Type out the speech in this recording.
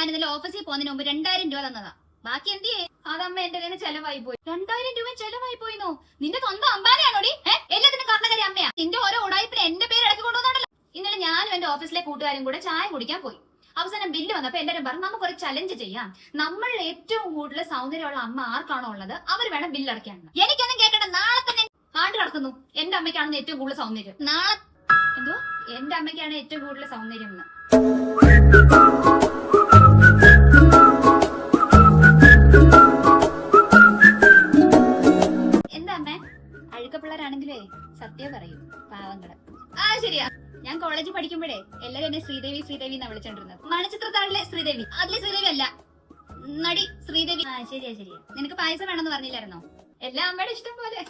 ഇന്നലെ ഓഫീസിൽ പോകുന്നതിന് മുമ്പ് 2000 രൂപ തന്നതാ. ബാക്കി എന്തിയേ? അതമ്മ എന്റെ കയ്യിൽ ചെലവായി പോയി. 2000 രൂപ ചെലവായി പോയിന്നോ? നിന്റെ സ്വന്തം അമ്പാനെയാണോടി? എല്ലാത്തിനും കാരണക്കാരി അമ്മയാ. നിന്റെ ഓരോ ഉടായ്പിന് എന്റെ പേര് ഇടക്കി കൊണ്ടുവന്നോണ്ടല്ലോ. ഇന്നലെ ഞാനും എന്റെ ഓഫീസിലെ കൂട്ടുകാരും കൂടെ ചായ കുടിക്കാൻ പോയി. അവസാനം ബില്ല് വന്നപ്പോ എല്ലാരും പറഞ്ഞു നമുക്കൊരു ചലഞ്ച് ചെയ്യാം. നമ്മൾ ഏറ്റവും കൂടുതൽ സൗന്ദര്യമുള്ള അമ്മ ആർക്കാണോ ഉള്ളത് അവർ വേണം ബില്ല് അടയ്ക്കാൻ. എനിക്കൊന്നും കേൾക്കണ്ട. നാളെ തന്നെ ആണ്ട് കിടക്കുന്നു. എന്റെ അമ്മയ്ക്കാണെന്ന് ഏറ്റവും കൂടുതൽ സൗന്ദര്യം. നാളെ എന്തോ എന്റെ അമ്മയ്ക്കാണ് ഏറ്റവും കൂടുതൽ സൗന്ദര്യം എന്ന്. എന്താ അമ്മേ? അഴുക്കപ്പിള്ളേരാണെങ്കിലേ സത്യം പറയൂ, പാവങ്ങള്. ശരിയാ. ഞാൻ കോളേജിൽ പഠിക്കുമ്പോഴേ എല്ലാരും എന്നെ ശ്രീദേവി ശ്രീദേവി എന്നാ വിളിച്ചോണ്ടിരുന്നത്. മണിച്ചിത്രത്താഴിലെ ശ്രീദേവി. അതിലെ ശ്രീദേവി അല്ല, നടി ശ്രീദേവി. ശരിയാ ശരിയാ. നിനക്ക് പായസം വേണമെന്ന് പറഞ്ഞില്ലായിരുന്നോ? എല്ലാം അമ്മയുടെ ഇഷ്ടം പോലെ.